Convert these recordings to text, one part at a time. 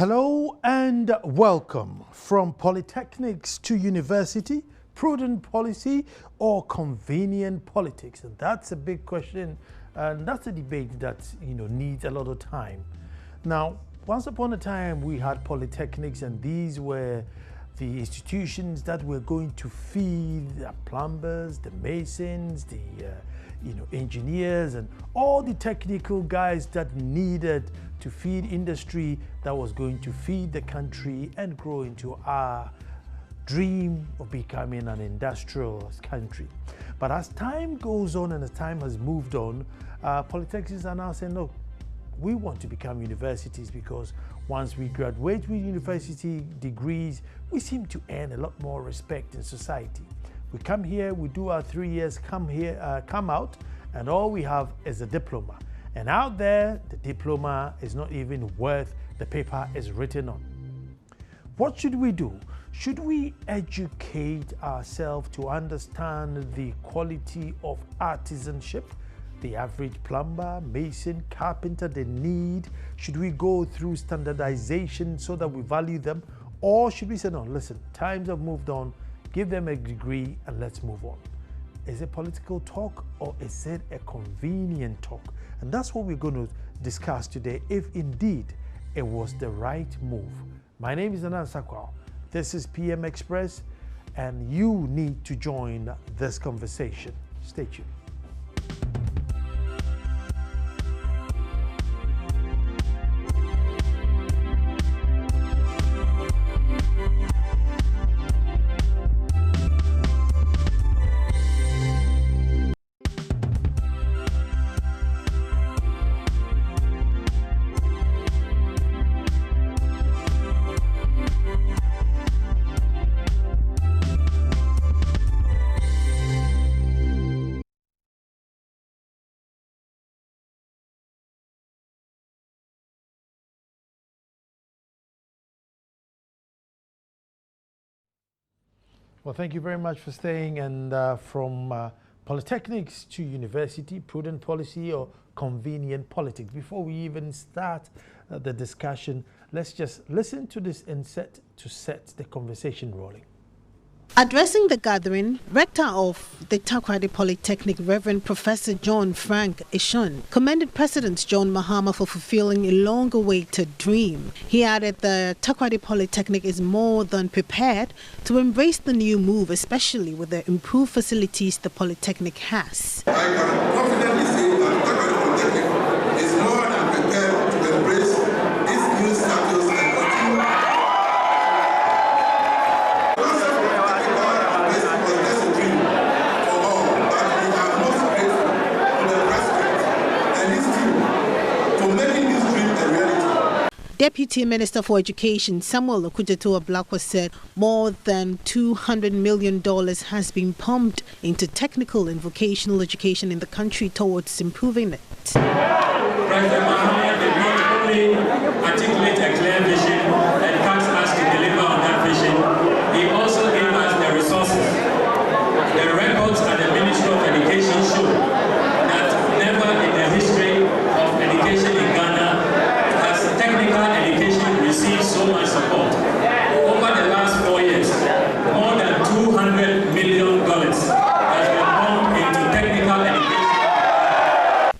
Hello and welcome. From Polytechnics to university, prudent policy or convenient politics? And that's a big question, and that's a debate that needs a lot of time. Now, once upon a time we had polytechnics, and these were the institutions that were going to feed the plumbers, the masons, the engineers, and all the technical guys that needed to feed industry that was going to feed the country and grow into our dream of becoming an industrial country. But as time goes on and as time has moved on, polytechnics are now saying, look, we want to become universities, because once we graduate with university degrees, we seem to earn a lot more respect in society. We come here, we do our 3 years, come out, and all we have is a diploma. And out there, the diploma is not even worth the paper it's written on. What should we do? Should we educate ourselves to understand the quality of artisanship? The average plumber, mason, carpenter, the need? Should we go through standardization so that we value them? Or should we say, no, listen, times have moved on, give them a degree and let's move on? Is it political talk or is it a convenient talk? And that's what we're going to discuss today, if indeed it was the right move. My name is Anan Sakwao. This is PM Express, and you need to join this conversation. Stay tuned. Well, thank you very much for staying. And from Polytechnics to university, prudent policy or convenient politics. Before we even start the discussion, let's just listen to this inset to set the conversation rolling. Addressing the gathering, Rector of the Takoradi Polytechnic, Reverend Professor John Frank Ishun, commended President John Mahama for fulfilling a long-awaited dream. He added the Takoradi Polytechnic is more than prepared to embrace the new move, especially with the improved facilities the Polytechnic has. I can confidently say that Takoradi Polytechnic is more than prepared to embrace this new status and continue. Deputy Minister for Education Samuel Okujeto-Ablakwa said more than $200 million has been pumped into technical and vocational education in the country towards improving it. President Mahama did not only articulate a clear vision and task us to deliver on that vision, he also gave us the resources. The records at the Ministry of Education show that never in the history of education in Ghana has technical education received so much support. Over the last 4 years, more than $200 million has been pumped into technical education.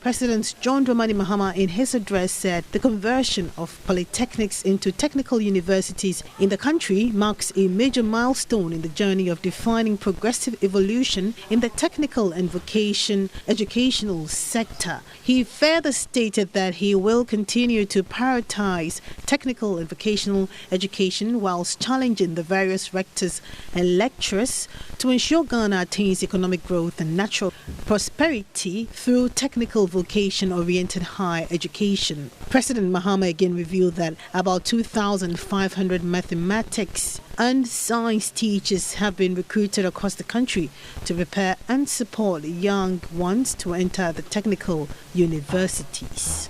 President John Dramani Mahama in his address said the conversion of polytechnics into technical universities in the country marks a major milestone in the journey of defining progressive evolution in the technical and vocation educational sector. He further stated that he will continue to prioritize technical and vocational education whilst challenging the various rectors and lecturers to ensure Ghana attains economic growth and natural prosperity through technical vocation-oriented higher education. President Mahama again revealed that about 2,500 mathematics and science teachers have been recruited across the country to prepare and support young ones to enter the technical universities.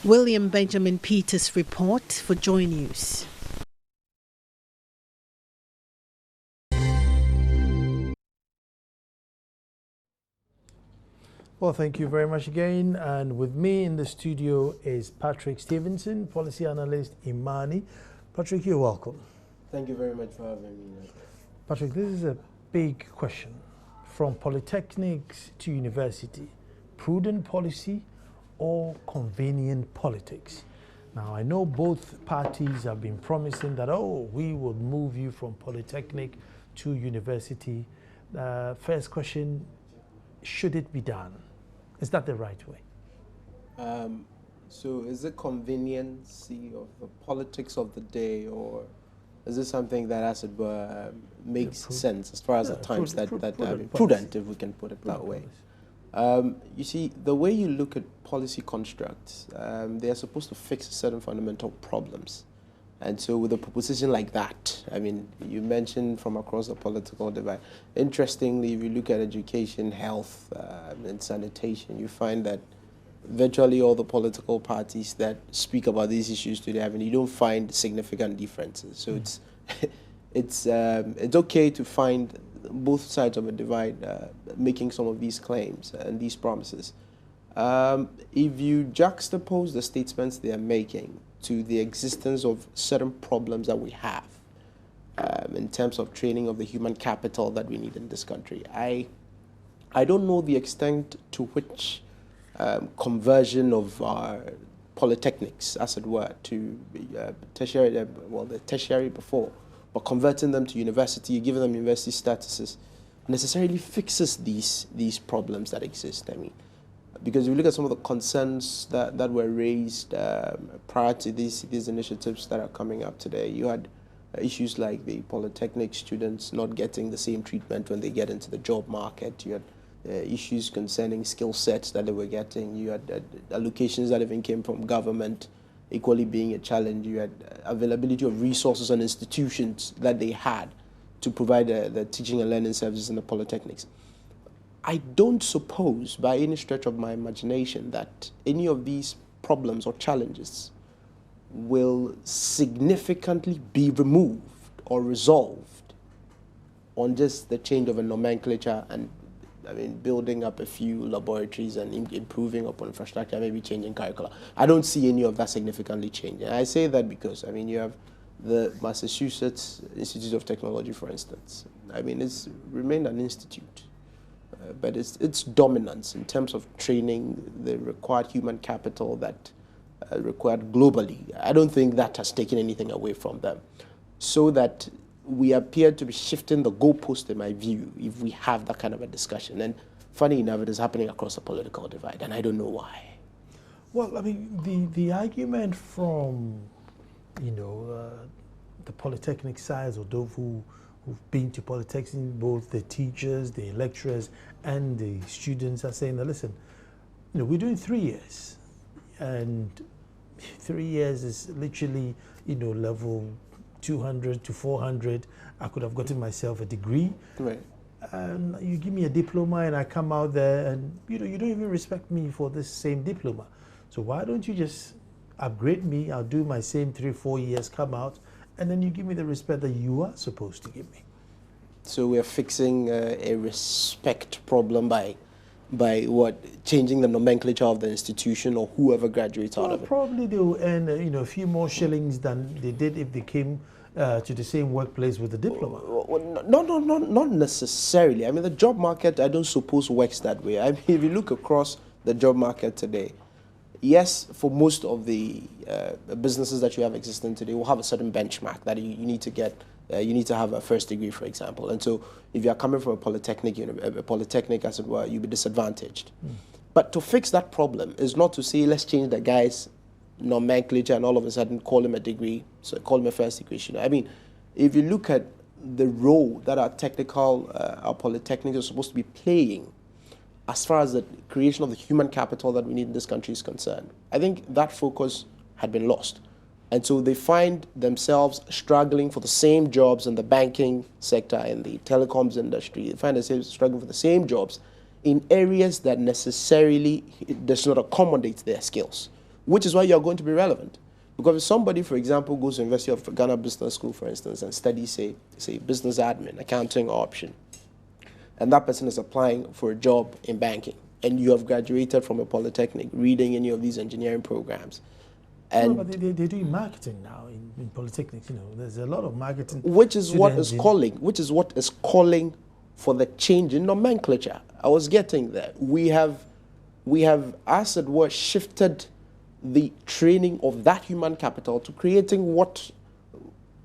William Benjamin Peters report for Joy News. Well, thank you very much again. And with me in the studio is Patrick Stevenson, policy analyst Imani. Patrick, you're welcome. Thank you very much for having me. Patrick, this is a big question. From polytechnics to university, prudent policy or convenient politics? Now, I know both parties have been promising that, oh, we will move you from polytechnic to university. First question, should it be done? Is that the right way? So is it conveniency of the politics of the day, or is this something that, as it were, makes sense as far as the times prudent, if we can put it that way? You see, the way you look at policy constructs, they are supposed to fix certain fundamental problems. And so with a proposition like that, I mean, you mentioned from across the political divide. Interestingly, if you look at education, health, and sanitation, you find that virtually all the political parties that speak about these issues today, I mean, you don't find significant differences. So it's okay to find both sides of a divide making some of these claims and these promises. If you juxtapose the statements they are making to the existence of certain problems that we have in terms of training of the human capital that we need in this country, I don't know the extent to which conversion of our polytechnics, as it were, to tertiary, the tertiary before, but converting them to university, giving them university statuses, necessarily fixes these problems that exist. I mean, because if you look at some of the concerns that were raised prior to these initiatives that are coming up today, you had issues like the Polytechnic students not getting the same treatment when they get into the job market. You had issues concerning skill sets that they were getting. You had allocations that even came from government equally being a challenge. You had availability of resources and institutions that they had to provide the teaching and learning services in the polytechnics. I don't suppose by any stretch of my imagination that any of these problems or challenges will significantly be removed or resolved on just the change of a nomenclature and, I mean, building up a few laboratories and improving upon infrastructure, maybe changing curricula. I don't see any of that significantly changing. I say that because, I mean, you have the Massachusetts Institute of Technology, for instance. I mean, it's remained an institute. But its dominance in terms of training the required human capital that required globally, I don't think that has taken anything away from them. So that we appear to be shifting the goalpost, in my view, if we have that kind of a discussion. And funny enough, it is happening across the political divide, and I don't know why. Well, I mean, the argument from, the Polytechnic side, or those who've been to Polytechnics, both the teachers, the lecturers, and the students are saying that, listen, we're doing 3 years, and 3 years is literally, level 200 to 400. I could have gotten myself a degree. Right. And you give me a diploma and I come out there and, you don't even respect me for this same diploma. So why don't you just upgrade me? I'll do my same 3-4 years, come out, and then you give me the respect that you are supposed to give me. So we're fixing a respect problem by what? Changing the nomenclature of the institution or whoever graduates out of it? Probably they will earn a few more shillings than they did if they came to the same workplace with a diploma. Not necessarily. I mean, the job market, I don't suppose, works that way. I mean, if you look across the job market today, yes, for most of the businesses that you have existing today will have a certain benchmark that you need to get. You need to have a first degree, for example. And so if you are coming from a polytechnic, as it were, you'll be disadvantaged. But to fix that problem is not to say, let's change the guy's nomenclature and all of a sudden call him a degree, so call him a first degree. I mean, if you look at the role that our polytechnics are supposed to be playing as far as the creation of the human capital that we need in this country is concerned, I think that focus had been lost. And so they find themselves struggling for the same jobs in the banking sector, in the telecoms industry. They find themselves struggling for the same jobs in areas that necessarily does not accommodate their skills, which is why you're going to be relevant. Because if somebody, for example, goes to University of Ghana Business School, for instance, and studies, say business admin, accounting, or option, and that person is applying for a job in banking, and you have graduated from a polytechnic reading any of these engineering programs. And but they're doing marketing now in polytechnics. There's a lot of marketing. Which is what is calling for the change in nomenclature. I was getting there. We have, as it were, shifted the training of that human capital to creating what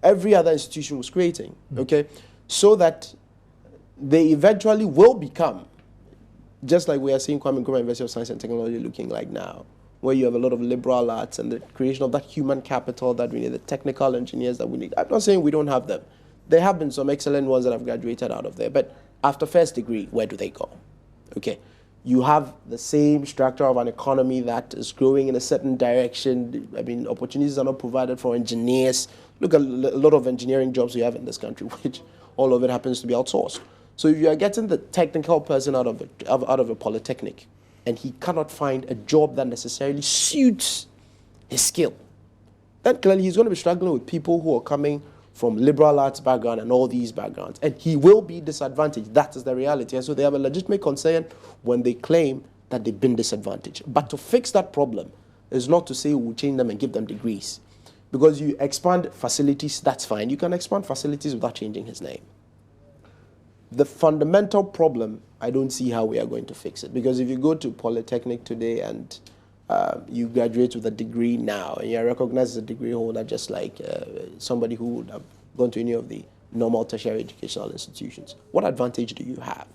every other institution was creating, okay? So that they eventually will become, just like we are seeing Kwame Nkrumah University of Science and Technology looking like now, where you have a lot of liberal arts and the creation of that human capital that we need, the technical engineers that we need. I'm not saying we don't have them. There have been some excellent ones that have graduated out of there, but after first degree, where do they go? Okay. You have the same structure of an economy that is growing in a certain direction. I mean, opportunities are not provided for engineers. Look at a lot of engineering jobs we have in this country, which all of it happens to be outsourced. So if you are getting the technical person out of a polytechnic, and he cannot find a job that necessarily suits his skill, then clearly he's going to be struggling with people who are coming from liberal arts background and all these backgrounds, and he will be disadvantaged. That is the reality. And so they have a legitimate concern when they claim that they've been disadvantaged. But to fix that problem is not to say we'll change them and give them degrees. Because you expand facilities, that's fine. You can expand facilities without changing his name. The fundamental problem, I don't see how we are going to fix it. Because if you go to Polytechnic today and you graduate with a degree now, and you're recognized as a degree holder just like somebody who would have gone to any of the normal tertiary educational institutions, what advantage do you have?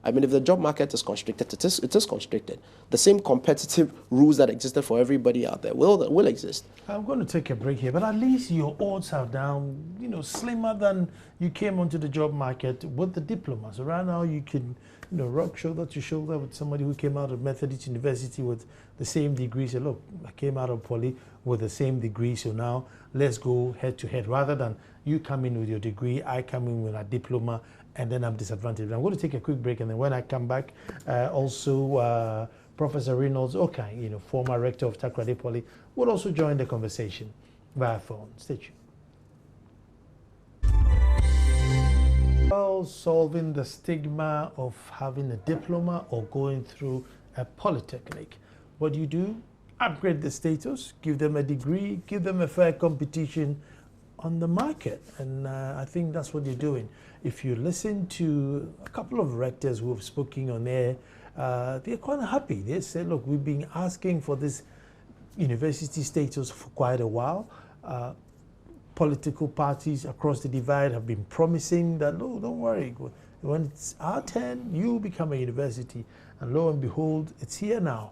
I mean, if the job market is constricted, it is constricted. The same competitive rules that existed for everybody out there will exist. I'm going to take a break here, but at least your odds are down, slimmer than you came onto the job market with the diploma. So right now you can, rock shoulder to shoulder with somebody who came out of Methodist University with the same degree. Say, look, I came out of Poly with the same degree, so now let's go head to head. Rather than you come in with your degree, I come in with a diploma, and then I'm disadvantaged. I'm going to take a quick break, and then when I come back, Professor Reynolds Okay, former rector of Takoradi Poly, will also join the conversation via phone. Stay tuned. Well, solving the stigma of having a diploma or going through a polytechnic. What do? Upgrade the status, give them a degree, give them a fair competition on the market. And I think that's what you're doing. If you listen to a couple of rectors who have spoken on air, they're quite happy. They say, look, we've been asking for this university status for quite a while. Political parties across the divide have been promising that, no, don't worry. When it's our turn, you become a university. And lo and behold, it's here now.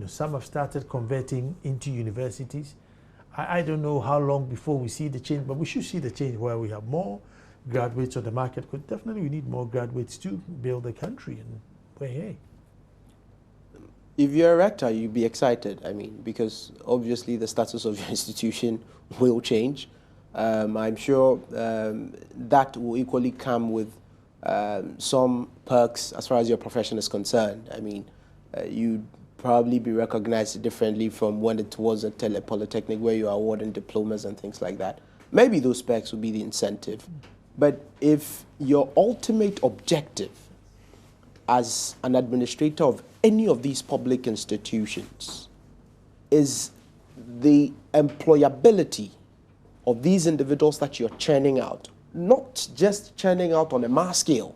Some have started converting into universities. I don't know how long before we see the change, but we should see the change where we have more graduates on the market. But definitely we need more graduates to build the country. And hey. If you're a rector, you'd be excited. I mean, because obviously the status of your institution will change. I'm sure that will equally come with some perks as far as your profession is concerned. I mean, you'd probably be recognized differently from when it was a polytechnic where you are awarding diplomas and things like that. Maybe those perks will be the incentive. But if your ultimate objective as an administrator of any of these public institutions is the employability of these individuals that you're churning out, not just churning out on a mass scale,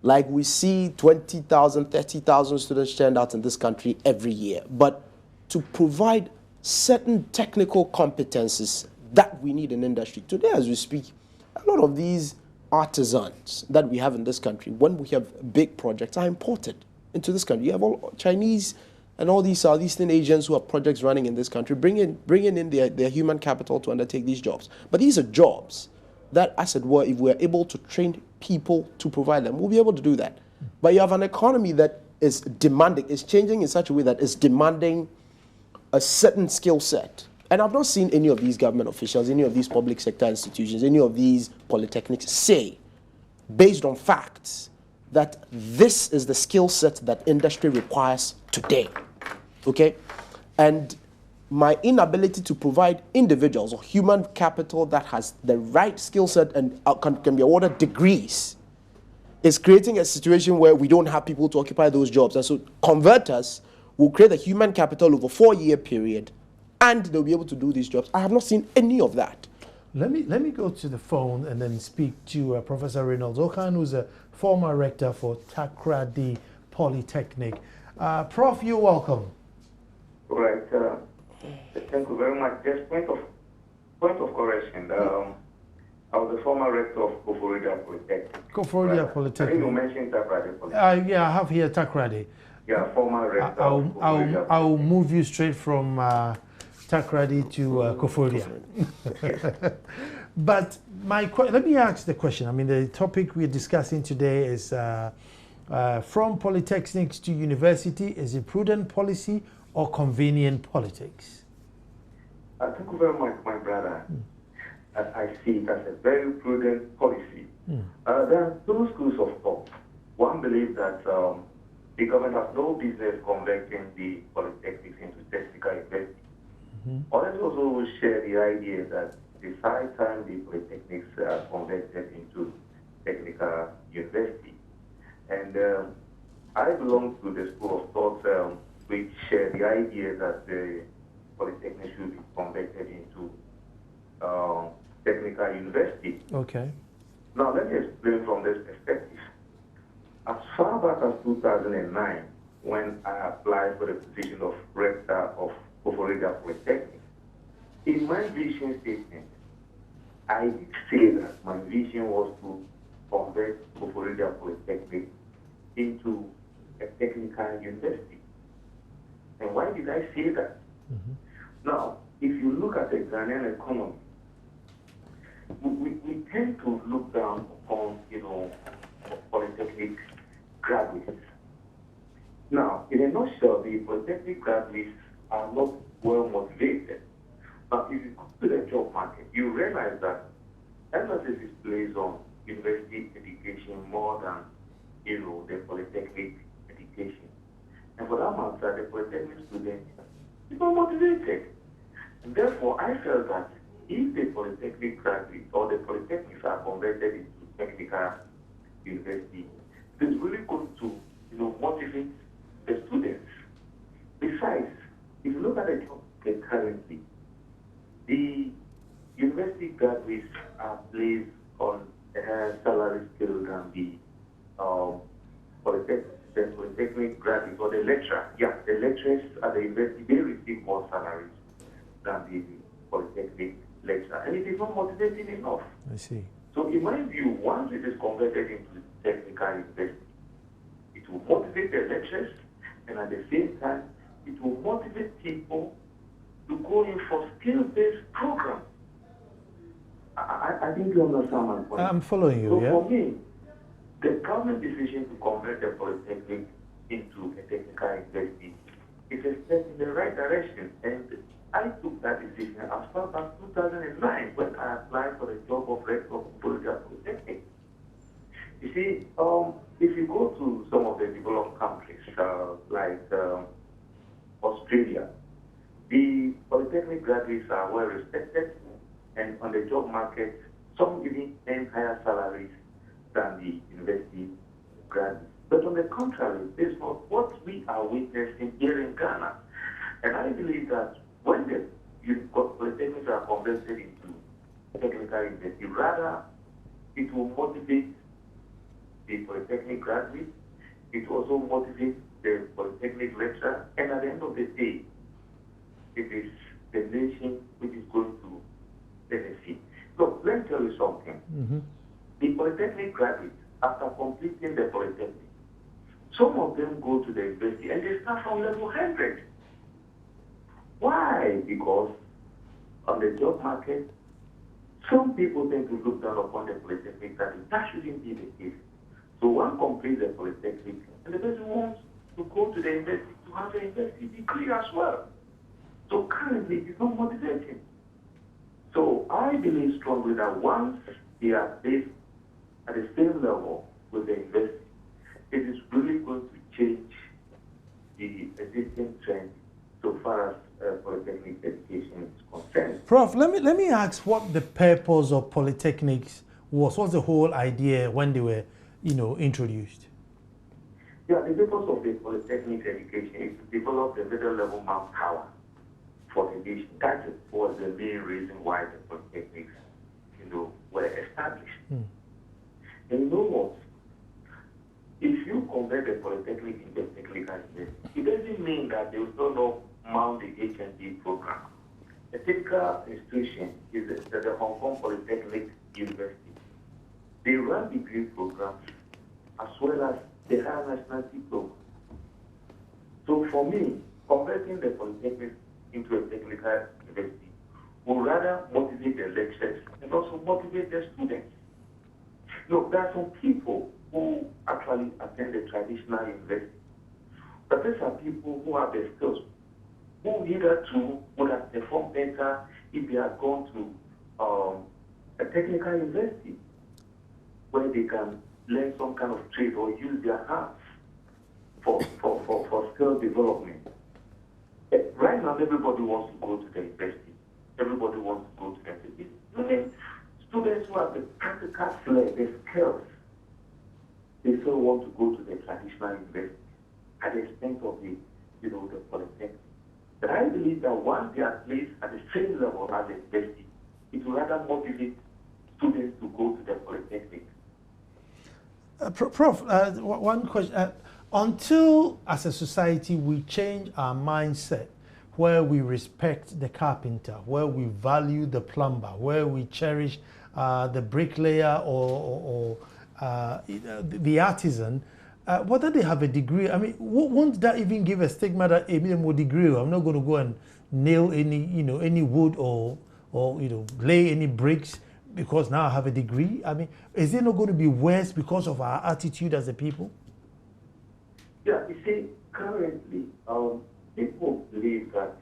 like we see 20,000, 30,000 students churned out in this country every year, but to provide certain technical competencies that we need in industry. Today, as we speak, a lot of these artisans that we have in this country, when we have big projects, are imported into this country. You have all Chinese and all these Southeastern Asians who have projects running in this country, bringing in their human capital to undertake these jobs. But these are jobs that, as it were, if we're able to train people to provide them, we'll be able to do that. But you have an economy that is demanding, is changing in such a way that is demanding a certain skill set. And I've not seen any of these government officials, any of these public sector institutions, any of these polytechnics say, based on facts, that this is the skill set that industry requires today. Okay? And my inability to provide individuals or human capital that has the right skill set and can be awarded degrees is creating a situation where we don't have people to occupy those jobs. And so converters will create a human capital over a 4-year period, and they'll be able to do these jobs. I have not seen any of that. Let me go to the phone and then speak to Professor Reynolds Okan, who's a former rector for Takoradi Polytechnic. Prof, you're welcome. All right. Thank you very much. Just point of correction. I was the former rector of Koforidua Polytechnic. Koforidua Polytechnic. I think you mentioned Takoradi Polytechnic. Yeah, I have here Takoradi. Yeah, former rector of Koforidua. I'll move you straight from Takoradi to Koforidua. But let me ask the question. I mean, the topic we're discussing today is from polytechnics to university. Is it prudent policy or convenient politics? Thank you very much, my brother. I see it as a very prudent policy. There are two schools of thought. One believes that the government has no business converting the polytechnics into technical university. Others also share the idea that the high time the polytechnics are converted into technical university. And I belong to the school of thought which share the idea that the polytechnics should be converted into technical university. Okay. Now let me explain from this perspective. As far back as 2009, when I applied for the position of rector of Koforidua Polytechnic, in my vision statement, I did say that my vision was to convert Koforidua Polytechnic into a technical university. And why did I say that? Now, if you look at the Ghanaian economy, we tend to look down upon, polytechnic graduates. Now, in a nutshell, the polytechnic graduates are not well motivated. But if you go to the job market, you realize that emphasis is placed on university education more than, the polytechnic education. And for that matter, the polytechnic students are not motivated. And therefore, I felt that if the polytechnic graduates or the polytechnics are converted into technical university, it's really going to, motivate the students. Besides, if you look at the job market currently, the university graduates are placed on a higher salary scale than the polytechnic graduates or the lecturer. Yeah, the lecturers at the university, they receive more salaries than the polytechnic lecturer. And it is not motivating enough. I see. So in my view, once it is converted into technical university, it will motivate the lecturers, and at the same time, it will motivate people to go in for skill-based programs. I think you understand my point. I'm following you, so yeah. For me, the government decision to convert the polytechnic into a technical university is a step in the right direction. And I took that decision as far as 2009 when I applied for the job of rector of Polytechnic. You see, if you go to some of the developed countries like Australia, the polytechnic graduates are well respected, and on the job market, some even earn higher salaries than the university graduates. But on the contrary, this is not what we are witnessing here in Ghana. And I believe that when the polytechnics are converted into technical university, rather it will motivate the polytechnic graduates, it will also motivate the polytechnic lecturer, and at the end of the day, it is the nation which is going to benefit. Look, let me tell you something. The polytechnic graduates, after completing the polytechnic, some of them go to the university and they start from level 100. Why? Because on the job market, some people tend to look down upon the polytechnic graduates. That shouldn't be the case. So one completes the polytechnic, and the person wants to go to the university to have a university degree as well. So currently, it's not motivating. So I believe strongly that once they are placed at the same level with the university, it is really going to change the existing trend so far as polytechnic education is concerned. Prof, let me ask what the purpose of polytechnics was. What's the whole idea when they were introduced? Yeah, the purpose of the Polytechnic education is to develop the middle-level manpower for the nation. That was the main reason why the Polytechnics, were established. And you know what? If you convert the Polytechnic into a technical university, it doesn't mean that they will still not mount the HND program. A technical institution is the Hong Kong Polytechnic University. They run degree programs as well as the higher national diploma. So for me, converting the Polytechnic into a technical university will rather motivate the lecturers and also motivate the students. Look, there are some people who actually attend the traditional university, but these are people who have the skills, who hitherto would have performed better if they had gone to a technical university where they can learn some kind of trade or use their hands for skill development. Right now, everybody wants to go to the university. Everybody wants to go to the university. Even students who have the practical flair, the skills, they still want to go to the traditional university at the expense of the Polytechnic. But I believe that once they are placed at the same level as the university, it will rather motivate students to go to the Polytechnic. Prof, one question. Until, as a society, we change our mindset where we respect the carpenter, where we value the plumber, where we cherish the bricklayer or the artisan, whether they have a degree, I mean, won't that even give a stigma that a minimum degree, I'm not going to go and nail any wood or lay any bricks because now I have a degree? I mean, is it not going to be worse because of our attitude as a people? Yeah, you see, currently, people believe that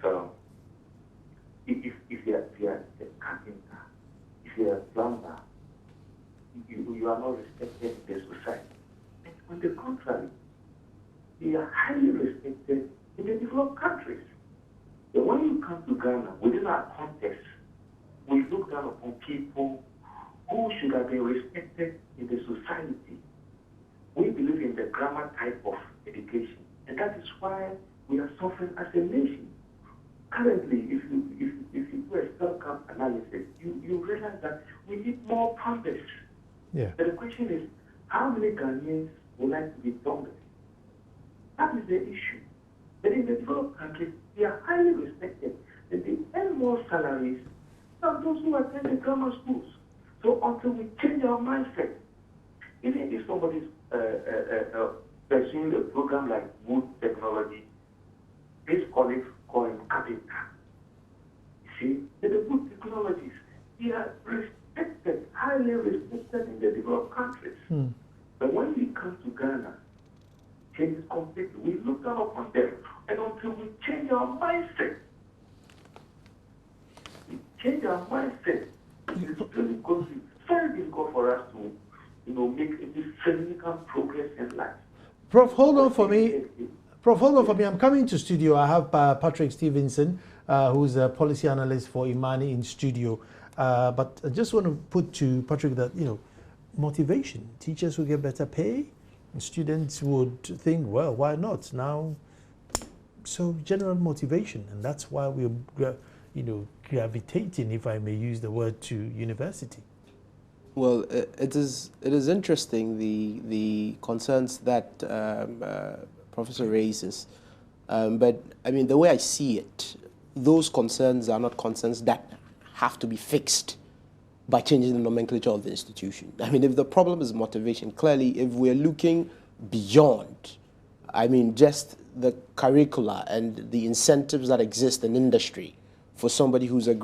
if you're a carpenter, if you're a plumber, you are not respected in the society. And on the contrary, they are highly respected in the developed countries. But when you come to Ghana, within our context, we look down upon people who should have been respected in the society. We believe in the grammar type of education, and that is why we are suffering as a nation. Currently, if you do a cell camp analysis, you realize that we need more plumbers. Yeah. But the question is, how many Ghanaians would like to be plumbers? That is the issue. But in the developed countries, they are highly respected, and they earn more salaries than those who attend the grammar schools. So until we change our mindset, even if somebody's pursuing a program like wood technology, these colleagues call him carpenter. You see, the wood technologies, they are respected, highly respected in the developed countries. But when we come to Ghana, changes completely. We look down upon them, and until we change our mindset, it's really going to be very difficult for us to, make any significant progress in life. Prof, hold on for me. I'm coming to studio. I have Patrick Stevenson, who's a policy analyst for Imani in studio. But I just want to put to Patrick that, motivation. Teachers will get better pay. And students would think, well, why not? Now, so general motivation. And that's why we're, gravitating, if I may use the word, to university. Well, it is interesting, the concerns that Professor raises. But, I mean, the way I see it, those concerns are not concerns that have to be fixed by changing the nomenclature of the institution. I mean, if the problem is motivation, clearly, if we're looking beyond, I mean, just the curricula and the incentives that exist in industry for somebody who's a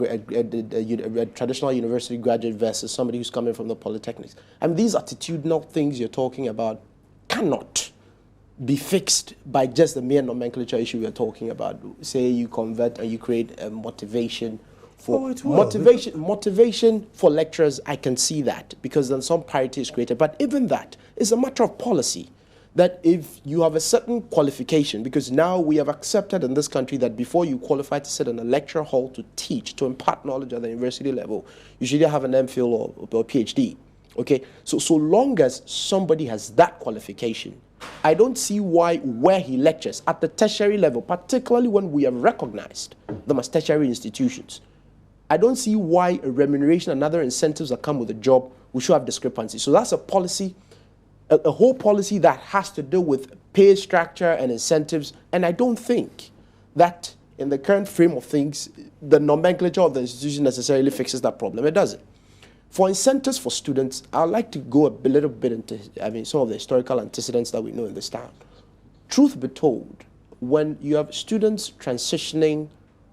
traditional university graduate versus somebody who's coming from the Polytechnics. I mean, these attitudinal things you're talking about cannot be fixed by just the mere nomenclature issue we're talking about. Say you convert and you create a motivation for motivation for lecturers. I can see that because then some parity is created. But even that is a matter of policy. That if you have a certain qualification, because now we have accepted in this country that before you qualify to sit in a lecture hall to teach, to impart knowledge at the university level, you should either have an MPhil or PhD. Okay, so long as somebody has that qualification, I don't see why where he lectures at the tertiary level, particularly when we have recognized them as tertiary institutions, I don't see why a remuneration and other incentives that come with a job, we should have discrepancies. So that's a policy, a whole policy that has to do with pay structure and incentives. And I don't think that in the current frame of things, the nomenclature of the institution necessarily fixes that problem. It doesn't. For incentives for students, I'd like to go a little bit into, some of the historical antecedents that we know in this town. Truth be told, when you have students transitioning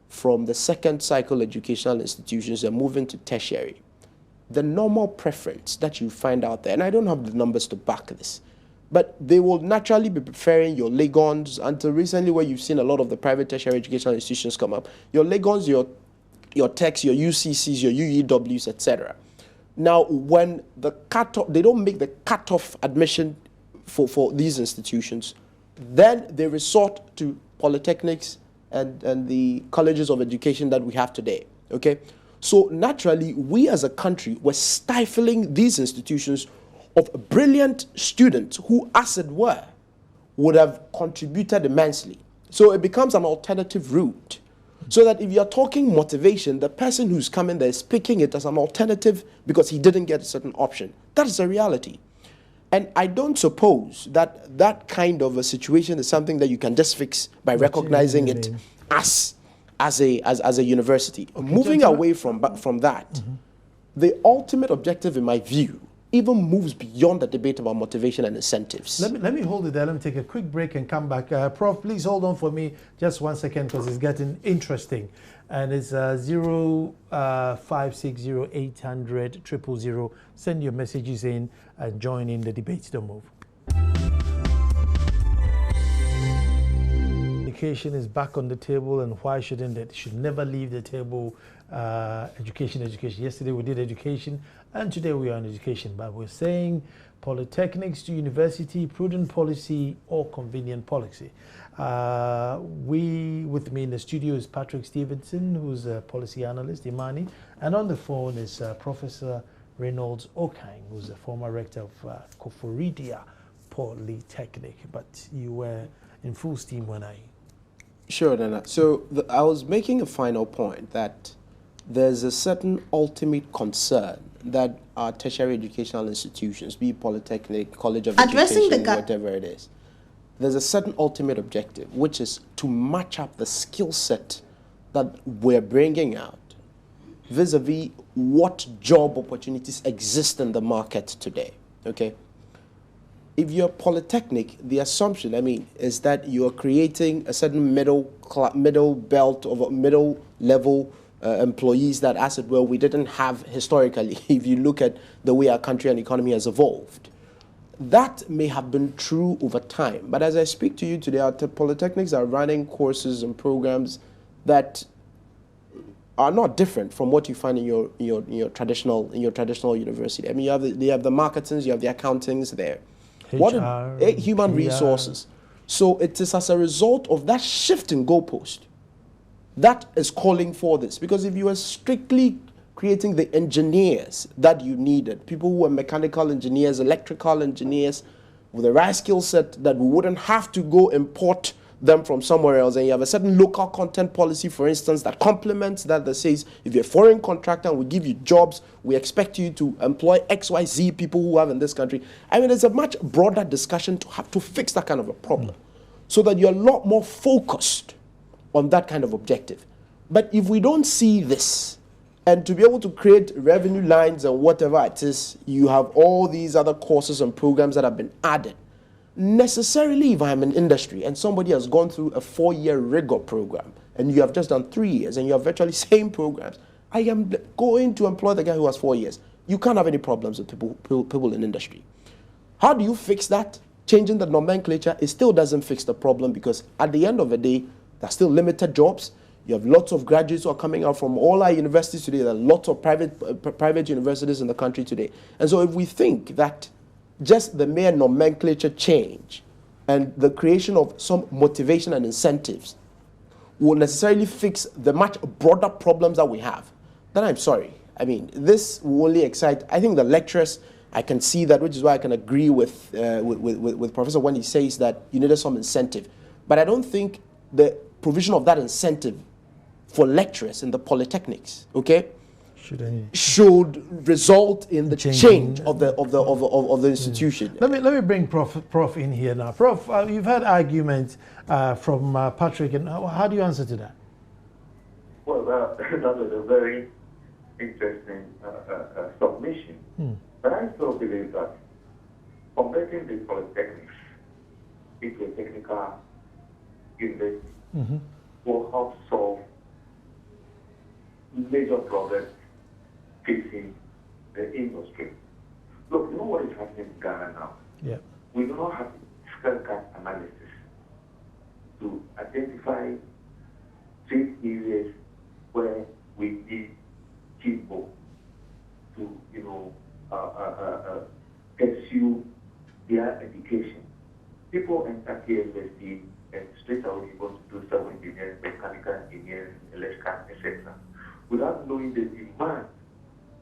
from the second cycle educational institutions and moving to tertiary, the normal preference that you find out there, and I don't have the numbers to back this, but they will naturally be preferring your Legons. Until recently, where you've seen a lot of the private tertiary educational institutions come up, your Legons, your Techs, your UCCs, your UEWs, etc. Now, when the cutoff, they don't make the cutoff admission for these institutions, then they resort to polytechnics and the colleges of education that we have today, okay? So naturally, we as a country were stifling these institutions of brilliant students who, as it were, would have contributed immensely. So it becomes an alternative route. So that if you're talking motivation, the person who's coming there is picking it as an alternative because he didn't get a certain option. That is a reality. And I don't suppose that that kind of a situation is something that you can just fix by recognizing it as a university. Okay, moving away from that, the ultimate objective, in my view, even moves beyond the debate about motivation and incentives. Let me hold it there. Let me take a quick break and come back. Prof, please hold on for me just 1 second because it's getting interesting. And it's 0560-800-000. Send your messages in and join in the debate. Don't move. Education is back on the table, and why shouldn't it? It should never leave the table. Education. Yesterday we did education, and today we are on education. But we're saying polytechnics to university, prudent policy or convenient policy. With me in the studio is Patrick Stevenson, who's a policy analyst, Imani, and on the phone is Professor Reynolds Okang, who's a former rector of Koforidua Polytechnic. But you were in full steam when I... Sure, Nana. So I was making a final point that there's a certain ultimate concern that our tertiary educational institutions, be it Polytechnic, College of Education, whatever it is, there's a certain ultimate objective, which is to match up the skill set that we're bringing out vis-a-vis what job opportunities exist in the market today, okay? If you're Polytechnic, the assumption, is that you're creating a certain middle belt of middle level employees that, as it were, we didn't have historically, if you look at the way our country and economy has evolved. That may have been true over time, but as I speak to you today, our polytechnics are running courses and programs that are not different from what you find in your traditional university. You have the marketings, you have the accountings there. Human resources. So it is as a result of that shift in goalpost that is calling for this. Because if you are strictly creating the engineers that you needed, people who are mechanical engineers, electrical engineers, with the right skill set that we wouldn't have to go import them from somewhere else, and you have a certain local content policy, for instance, that complements that says, if you're a foreign contractor and we give you jobs, we expect you to employ XYZ people who have in this country. There's a much broader discussion to have to fix that kind of a problem, so that you're a lot more focused on that kind of objective. But if we don't see this, and to be able to create revenue lines and whatever it is, you have all these other courses and programs that have been added. Necessarily, if I'm in industry and somebody has gone through a 4-year rigor program and you have just done 3 years and you have virtually same programs, I am going to employ the guy who has 4 years. You can't have any problems with people in industry. How do you fix that? Changing the nomenclature, it still doesn't fix the problem, because at the end of the day, there's still limited jobs. You have lots of graduates who are coming out from all our universities today. There are lots of private universities in the country today. And so if we think that just the mere nomenclature change and the creation of some motivation and incentives will necessarily fix the much broader problems that we have, then I'm sorry. This will only excite, I think, the lecturers I can see that, which is why I can agree with Professor when he says that you needed some incentive. But I don't think the provision of that incentive for lecturers in the polytechnics, okay, should result in the change of the institution. Let me bring Prof in here now. Prof, you've had arguments from Patrick, and how do you answer to that? Well, that was a very interesting submission. But I still believe that converting the polytechnics into a technical university will help solve major problems facing the industry. Look, you know what is happening in Ghana now? Yeah. We do not have fiscal gap analysis to identify 3 areas where we need people to, pursue their education. People enter KSSD and straight away they want to do civil engineering, mechanical engineering, electrical, etc., without knowing the demand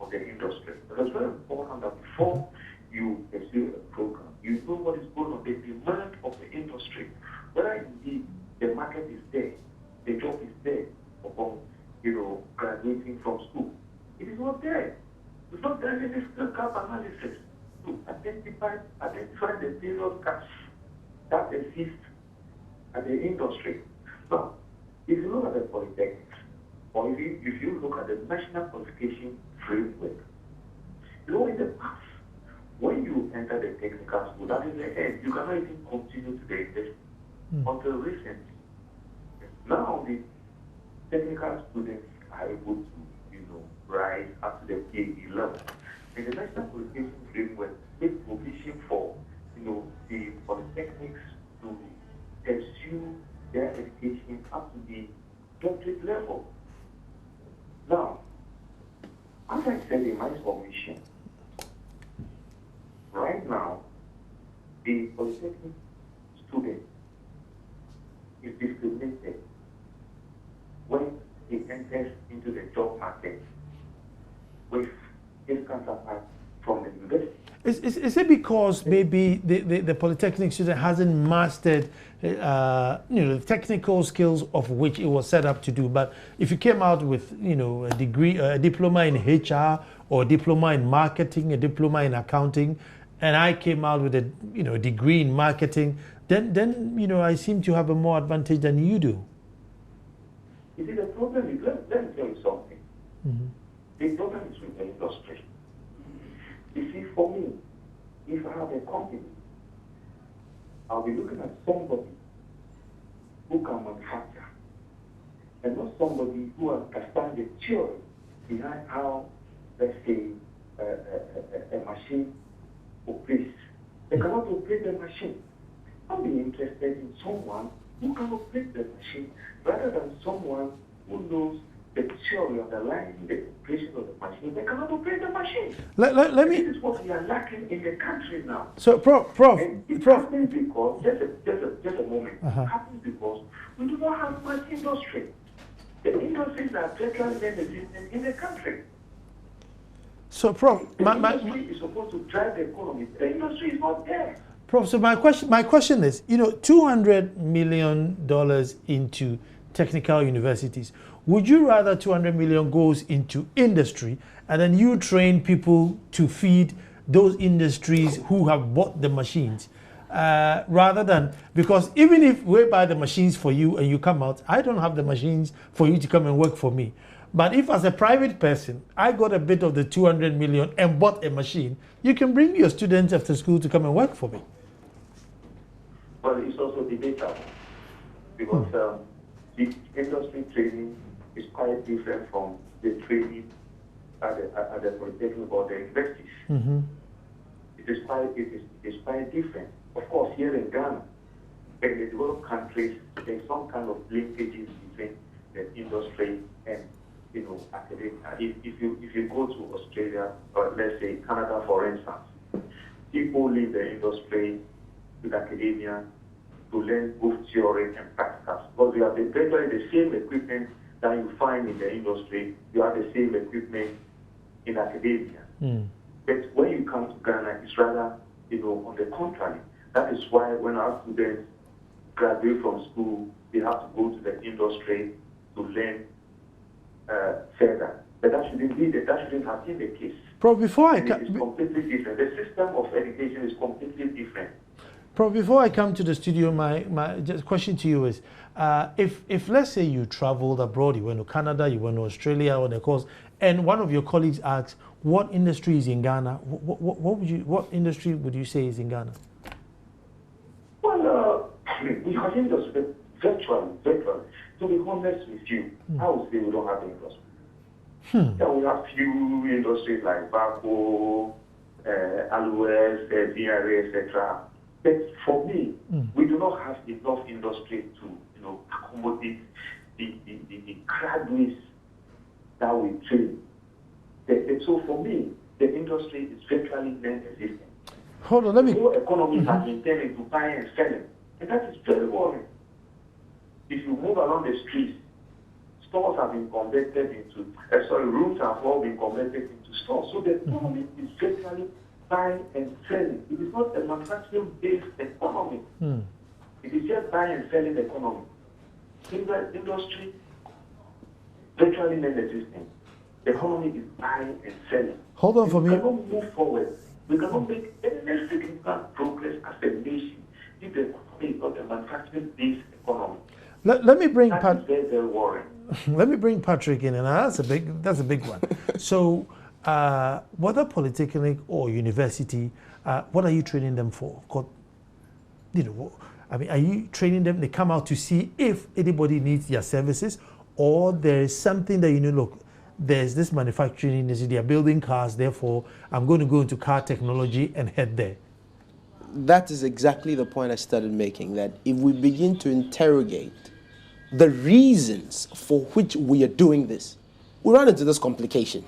of the industry. Because it's very important that before you pursue a program, you know what is going on, the demand of the industry. Whether indeed the market is there, the job is there upon, graduating from school. It is not there. It's not there in this gap analysis to identify the various gaps that exist at the industry. Now, if you look at the polytechnics, or if you look at the national qualification framework, in the past, when you enter the technical school, that is the end. You cannot even continue to the university until recently. Now the technical students are able to, rise up to the PhD level. And the national qualification framework makes provision for, the polytechnics to pursue their education up to the doctorate level. Now, as I said in my submission, right now, the polytechnic student is discriminated when he enters into the job market with his counterpart from the university. Is it because maybe the polytechnic student hasn't mastered the technical skills of which it was set up to do? But if you came out with a degree, a diploma in HR, or a diploma in marketing, a diploma in accounting, and I came out with a degree in marketing, then I seem to have a more advantage than you do. You see, the problem is, let me tell you something. The problem is with the industry. You see, for me, if I have a company, I'll be looking at somebody who can manufacture, and not somebody who understands the theory behind how, let's say, a machine operates. They cannot operate the machine. I'll be interested in someone who can operate the machine rather than someone who knows the theory underlying the operation of the machine. They cannot operate the machine. Let me. This is what we are lacking in the country now. So, Prof. And it happens because, just a moment, it happens because we do not have much industry. The industries are virtually non-existent in the country. So, Prof, the industry is supposed to drive the economy. The industry is not there. Prof, so my question is, $200 million into technical universities. Would you rather 200 million goes into industry and then you train people to feed those industries who have bought the machines, rather than, because even if we buy the machines for you and you come out, I don't have the machines for you to come and work for me. But if as a private person, I got a bit of the 200 million and bought a machine, you can bring your students after school to come and work for me. Well, it's also debatable because the industry training is quite different from the training at the polytechnic or the universities. It is quite different. Of course, here in Ghana, in the developed countries, there's some kind of linkages between the industry and academia. If you go to Australia or let's say Canada, for instance, people leave the industry with academia to learn both theory and practicals. Because you have virtually the same equipment that you find in the industry, you have the same equipment in academia. But when you come to Ghana, it's rather, on the contrary. That is why when our students graduate from school, they have to go to the industry to learn further. But that shouldn't have been the case. Prof, before I it's completely different. The system of education is completely different. Prof, before I come to the studio, my just question to you is, if let's say you traveled abroad, you went to Canada, you went to Australia on a course, and one of your colleagues asks, what industry is in Ghana? What industry would you say is in Ghana? Well, because industry, virtually, to be honest with you, I would say we don't have industry. Yeah, we have few industries like Bako, Aloes, DRA, etc. But for me, we do not have enough industry to accommodate the graduates that we train. So for me, the industry is virtually non-existent. Hold on, let me. The whole economy has been turned into buying and selling, and that is very worrying. If you move along the streets, stores have been converted into, rooms have all been converted into stores. So the economy is virtually buying and selling. It is not a manufacturing-based economy. It is just buying and selling economy. Industry, virtually non-existent. The economy is buying and selling. Hold on for me. We cannot move forward. We cannot make any significant progress as a nation if the economy is not a manufacturing-based economy. Let me bring That is very, very worrying. Let me bring Patrick in, and that's a big one. So, whether Polytechnic or university, what are you training them for? Are you training them? They come out to see if anybody needs their services, or there is something that look, there's this manufacturing industry, they are building cars, therefore I'm going to go into car technology and head there. That is exactly the point I started making, that if we begin to interrogate the reasons for which we are doing this, we run into this complication.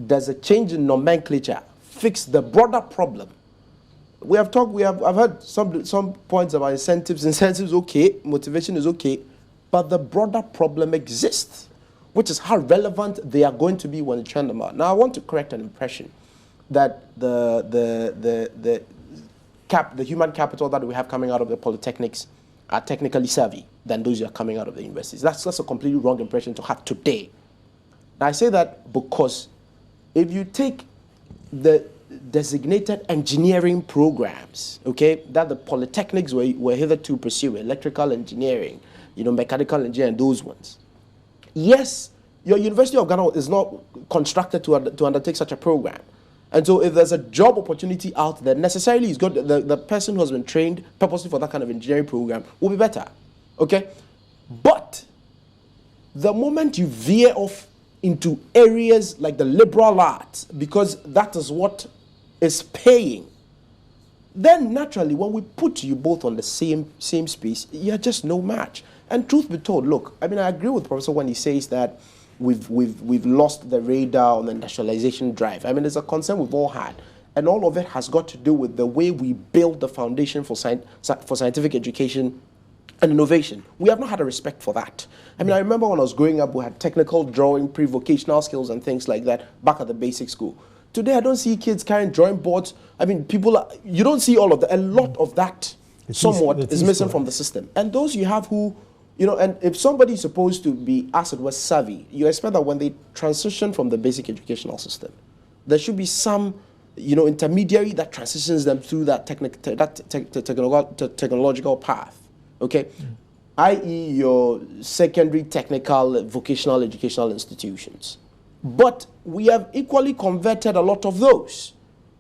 Does a change in nomenclature fix the broader problem? I've heard some points about incentives. Incentives, okay, motivation is okay, but the broader problem exists, which is how relevant they are going to be when you turn them out. Now, I want to correct an impression that the human capital that we have coming out of the polytechnics are technically savvy than those who are coming out of the universities. That's a completely wrong impression to have today. Now, I say that because if you take the designated engineering programs, okay, that the polytechnics were hitherto pursuing, electrical engineering, mechanical engineering, those ones. Yes, your University of Ghana is not constructed to undertake such a program. And so if there's a job opportunity out there, necessarily it's got the person who has been trained purposely for that kind of engineering program will be better. Okay? But the moment you veer off into areas like the liberal arts, because that is what is paying, then naturally when we put you both on the same space, you're just no match. And truth be told, look, I agree with Professor when he says that we've lost the radar on the industrialization drive. It's a concern we've all had. And all of it has got to do with the way we build the foundation for scientific education and innovation. We have not had a respect for that. I remember when I was growing up, we had technical drawing, pre-vocational skills and things like that back at the basic school. Today, I don't see kids carrying drawing boards. You don't see all of that. A lot of that is missing from the system. And those you have who, and if somebody is supposed to be, as it was, savvy, you expect that when they transition from the basic educational system, there should be some, intermediary that transitions them through that technological path, okay? I.e. your secondary technical vocational educational institutions. But we have equally converted a lot of those.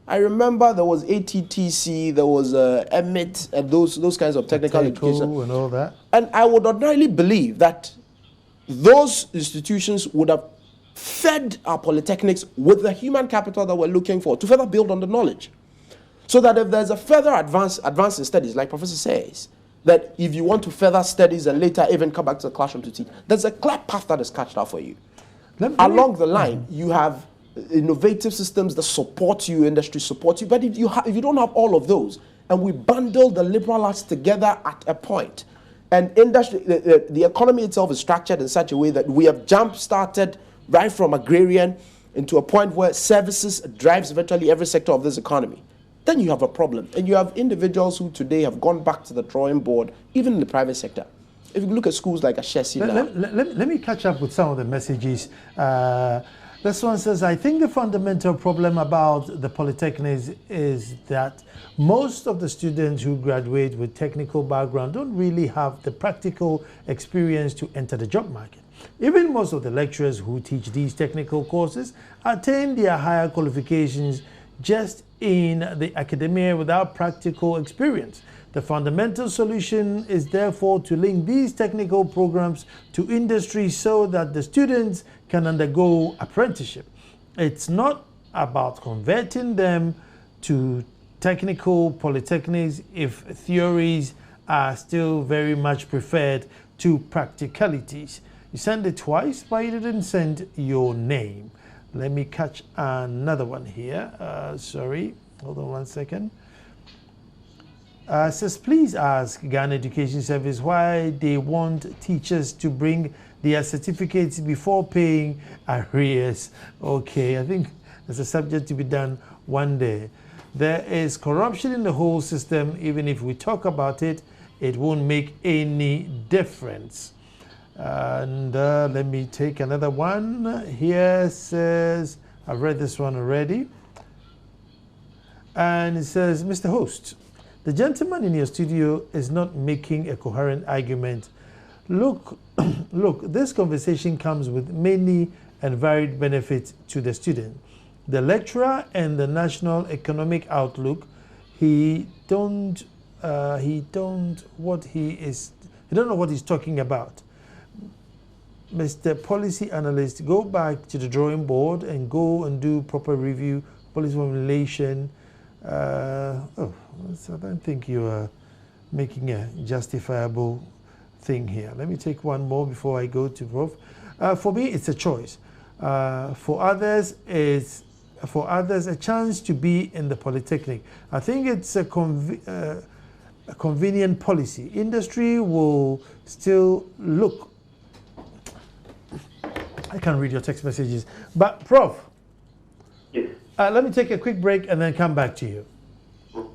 I remember there was ATTC, there was EMIT, and those kinds of technical education. And all that. And I would ordinarily believe that those institutions would have fed our polytechnics with the human capital that we're looking for to further build on the knowledge. So that if there's a further advance in studies, like Professor says, that if you want to further studies and later even come back to the classroom to teach, there's a clear path that is sketched out for you. Along the line, you have innovative systems that support you, industry supports you, but if you don't have all of those, and we bundle the liberal arts together at a point, and industry, the economy itself is structured in such a way that we have jump-started right from agrarian into a point where services drives virtually every sector of this economy, then you have a problem. And you have individuals who today have gone back to the drawing board, even in the private sector. If you look at schools like Ashesi now. Let me catch up with some of the messages. This one says, I think the fundamental problem about the Polytechnics is that most of the students who graduate with technical background don't really have the practical experience to enter the job market. Even most of the lecturers who teach these technical courses attain their higher qualifications just in the academia without practical experience. The fundamental solution is therefore to link these technical programs to industry so that the students can undergo apprenticeship. It's not about converting them to technical polytechnics if theories are still very much preferred to practicalities. You sent it twice, but you didn't send your name. Let me catch another one here. Sorry, hold on one second. Says, please ask Ghana Education Service why they want teachers to bring their certificates before paying arrears. Okay, I think there's a subject to be done one day. There is corruption in the whole system. Even if we talk about it, it won't make any difference. And let me take another one. Here says, I've read this one already. And it says, Mr. Host, the gentleman in your studio is not making a coherent argument. Look, this conversation comes with many and varied benefits to the student. The lecturer and the national economic outlook, he don't know what he's talking about. Mr. Policy Analyst, go back to the drawing board and go and do proper review, policy formulation. I don't think you are making a justifiable thing here. Let me take one more before I go to Prof. For me, it's a choice. For others, a chance to be in the Polytechnic. I think it's a convenient policy. Industry will still look. I can't read your text messages. But Prof, Yes. Let me take a quick break and then come back to you. Well,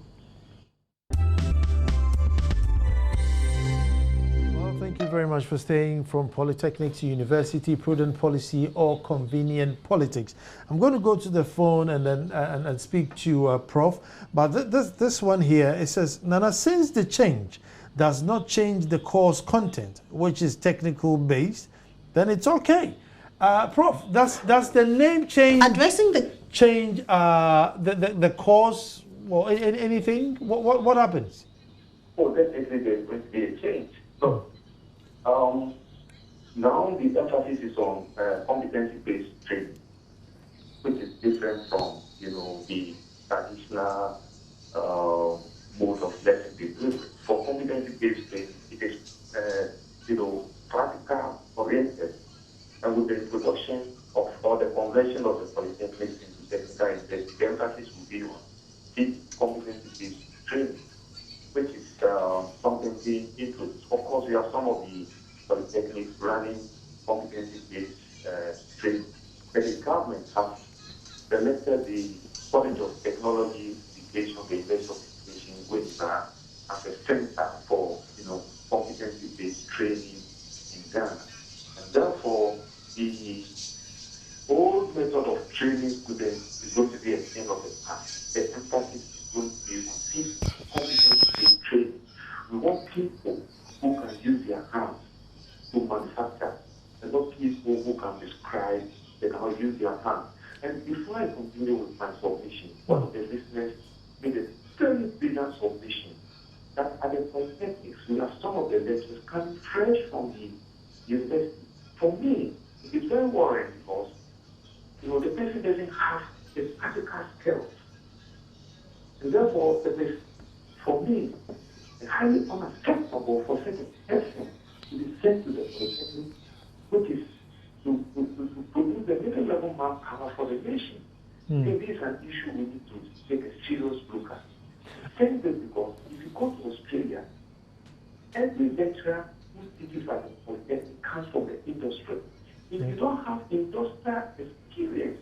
thank you very much for staying from Polytechnics to University, Prudent Policy or Convenient Politics. I'm going to go to the phone and then and speak to Prof. But this one here, it says, Nana, since the change does not change the course content, which is technical based, then it's okay. Prof, does the name change? Addressing the change the course or anything? What happens? Oh, definitely there's going to be a change. So now the emphasis is on competency-based training, which is different from the traditional mode of lesson delivery. For competency-based training, it is practical oriented. And with the introduction of or the conversion of the Polytechnics into technical university, the emphasis will be on deep competency-based training, which is something being introduced. Of course, we have some of the Polytechnics running competency-based training, but the government has selected the College of Technology, Education, the University of Education, which as a center for competency-based training in Ghana, and therefore the old method of training students is going to be a thing of the past. The emphasis is going to be on deep competency-based training. We want people who can use their hands to manufacture, and not people who can describe, they cannot use their hands. And before I continue with my submission, one of the listeners made a very brilliant submission that at the Polytechnics, we have some of the lecturers coming fresh from the university. For me, it is very worrying because the person doesn't have the practical skills. And therefore, it is, for me, highly unacceptable for such a person to be sent to the Polytechnic, which is to produce the middle-level manpower for the nation. I think this is an issue we need to take a serious look at. Saying this because if you go to Australia, every lecturer who teaches at the Polytechnic comes from the industry. If you don't have industrial experience,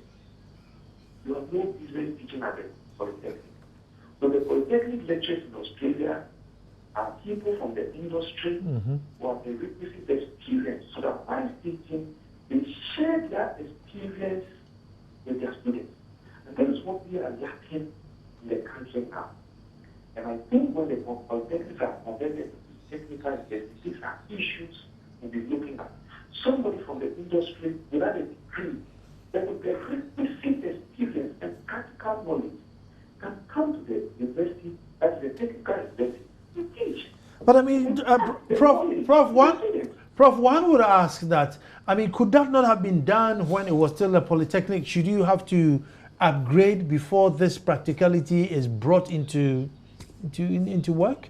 you have no business teaching at the Polytechnic. So the Polytechnic lecturers in Australia are people from the industry who have the requisite experience, so that while teaching, they share their experience with their students. And that is what we are lacking in the country now. And I think when the Polytechnics are converted to technical universities, these are issues we'll be looking at. Somebody from the industry without a degree, that with the requisite experience and practical knowledge, can come to the university as the technical university to teach. But I mean, Prof, one would ask that, I mean, could that not have been done when it was still a polytechnic? Should you have to upgrade before this practicality is brought into work?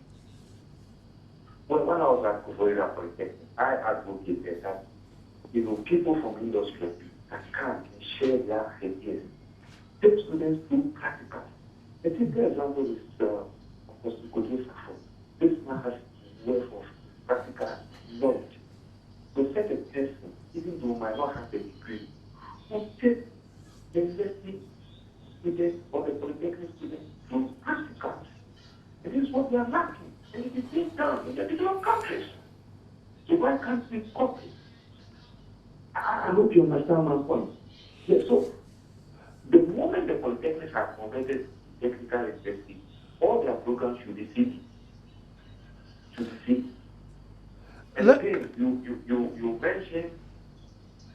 Well, when I was at Florida Polytechnic, I advocated that, people from industry can come and share their ideas. Take students through practical. A typical example is this man has a wealth of practical knowledge. So such a person, even though might not have a degree, will take the university students or the Polytechnic students through practicals. And this is what we are lacking. And it is being done in the developed countries. So why can't we copy? I hope you understand my point. Yeah, so the moment the Polytechnics have converted technical university, all their programs should be CE. And again, you mentioned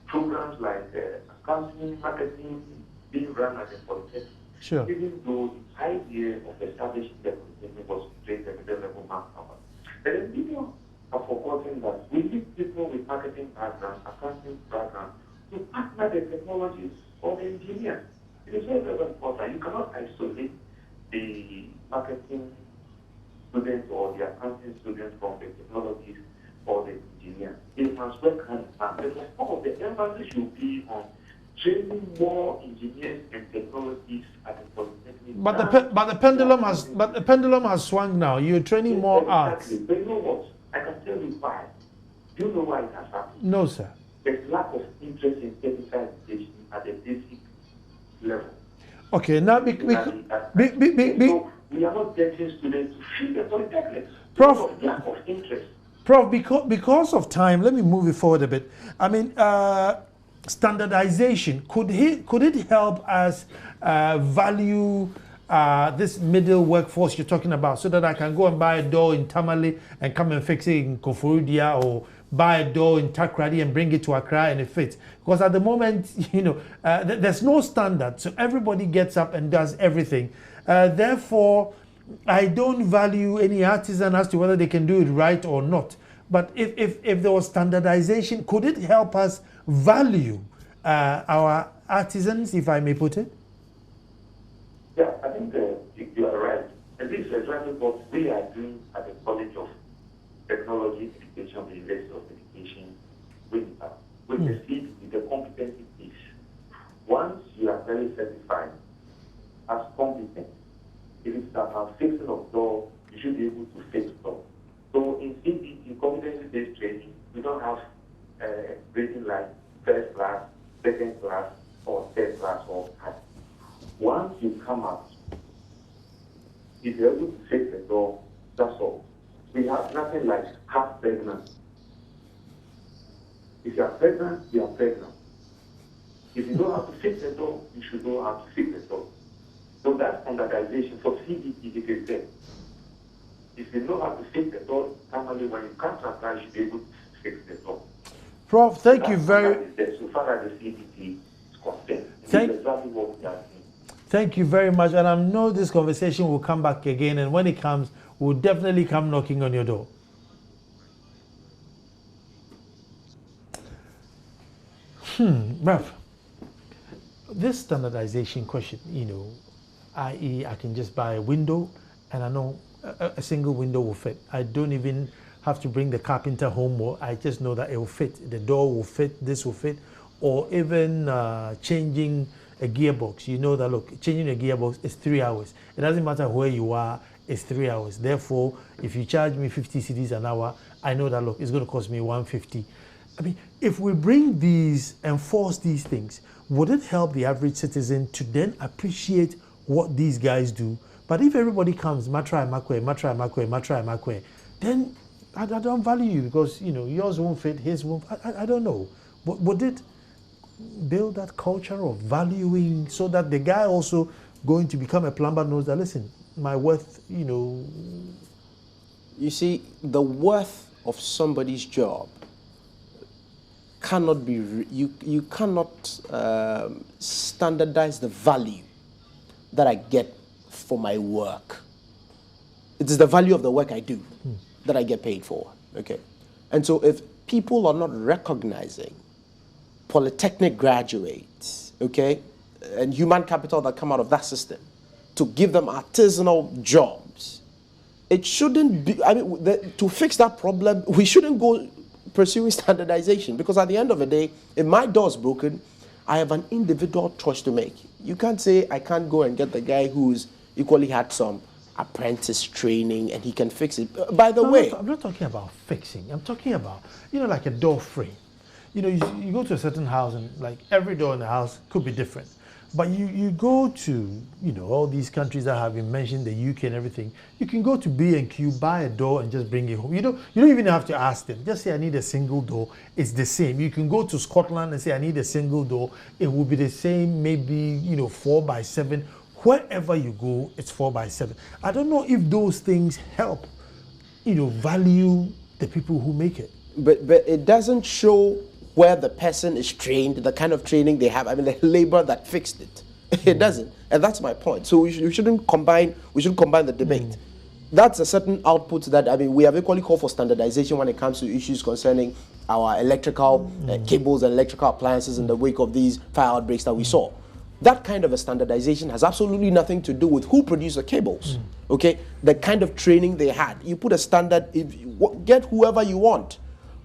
programs like accounting, marketing being run at the Polytechnic. Sure. Even though the idea of establishing the Polytechnic was to create a middle-level manpower. But then people have forgotten that we need people with marketing background, accounting background, to partner the technologies or the engineers. It is very, very important. You cannot isolate the marketing students or the accounting students from the technologies or the engineers. They must work hand in hand. Therefore, some of the emphasis should be on training more engineers and technologies at the Polytechnic. But the pendulum has swung now. You're training more arts. Exactly. But you know what? I can tell you why. Do you know why it has happened? No, sir. There's lack of interest in technical education at the basic level. Okay, now So we are not getting students to fill the Polytechnics. Prof, Lack of interest. Prof, because of time, let me move it forward a bit. I mean, standardization, could it help us value this middle workforce you're talking about, so that I can go and buy a door in Tamale and come and fix it in Koforidua, or buy a door in Takrady and bring it to Accra and it fits? Because at the moment, there's no standard, so everybody gets up and does everything. Therefore, I don't value any artisan as to whether they can do it right or not. But if there was standardization, could it help us value our artisans, if I may put it? Yeah, I think you are right. And this is exactly what we are doing at the College of Technology Education of the University of Education with the CBT, the competency piece. Once you are very certified as competent, if it's about fixing of door, you should be able to fix door. So in CBT, competency-based training, we don't have grading like first class, second class, or third class, or high. Once you come out, if you're able to fix the door, that's all. We have nothing like half pregnant. If you are pregnant, you are pregnant. If you know how to fix the door, you should know how to fix the door. So that's standardization. For CBT, it is there. If you know how to fix the door, normally when you come to apply, you should be able to fix the door. Prof, thank you very much. So far as the CBT is concerned, exactly what we are doing. Thank you very much. And I know this conversation will come back again. And when it comes, we'll definitely come knocking on your door. Ralph, this standardization question, i.e. I can just buy a window and I know a single window will fit. I don't even have to bring the carpenter home, or I just know that it will fit. The door will fit, this will fit, or even changing a gearbox. You know that, look, changing a gearbox is 3 hours. It doesn't matter where you are, it's 3 hours. Therefore, if you charge me 50 cedis an hour, I know that, look, it's going to cost me 150. I mean, if we bring these, enforce these things, would it help the average citizen to then appreciate what these guys do? But if everybody comes, matrai makwe, then I don't value you because, you know, yours won't fit, his won't. I don't know. Would it build that culture of valuing so that the guy also going to become a plumber knows that, listen, my worth, you know. You see, the worth of somebody's job cannot be, you cannot standardize the value that I get for my work. It is the value of the work I do that I get paid for, okay? And so if people are not recognizing Polytechnic graduates, okay, and human capital that come out of that system to give them artisanal jobs, it shouldn't be, I mean, to fix that problem, we shouldn't go pursuing standardization, because at the end of the day, if my door is broken, I have an individual choice to make. You can't say I can't go and get the guy who's equally had some apprentice training and he can fix it. By the way, I'm not talking about fixing. I'm talking about, you know, like a door frame. You know, you go to a certain house and like every door in the house could be different. But you go to, you know, all these countries that have been mentioned, the UK and everything, you can go to B&Q, buy a door and just bring it home. You don't even have to ask them. Just say, I need a single door. It's the same. You can go to Scotland and say, I need a single door. It will be the same, maybe, you know, 4x7. Wherever you go, it's 4x7. I don't know if those things help, you know, value the people who make it. But it doesn't show where the person is trained, the kind of training they have. I mean, the labor that fixed it. It doesn't, and that's my point. So we shouldn't combine the debate. That's a certain output that, I mean, we have equally called for standardization when it comes to issues concerning our electrical cables and electrical appliances in the wake of these fire outbreaks that we saw. That kind of a standardization has absolutely nothing to do with who produced the cables, okay? The kind of training they had. You put a standard, get whoever you want,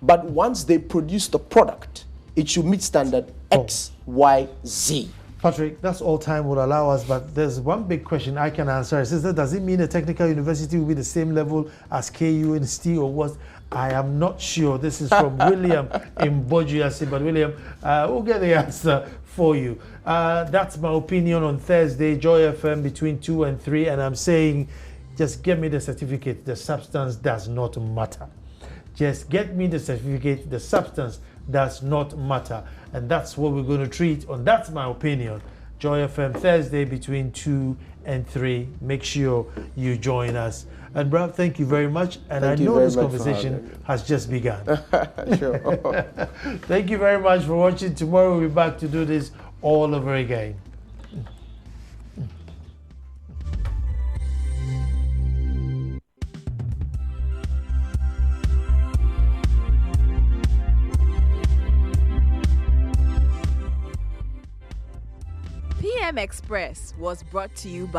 but once they produce the product, it should meet standard X, Y, Z. Patrick, that's all time will allow us, but there's one big question I can answer. It says, does it mean a technical university will be the same level as KU and ST or what? I am not sure. This is from William in Bojuasi, but William, we'll get the answer for you. That's my opinion on Thursday, Joy FM between 2 and 3, and I'm saying, just give me the certificate. The substance does not matter. Just get me the certificate. The substance does not matter. And that's what we're going to treat on That's My Opinion. Joy FM Thursday between 2 and 3. Make sure you join us. And Brad, thank you very much. And I know this conversation has just begun. Sure. Thank you very much for watching. Tomorrow we'll be back to do this all over again. PM Express was brought to you by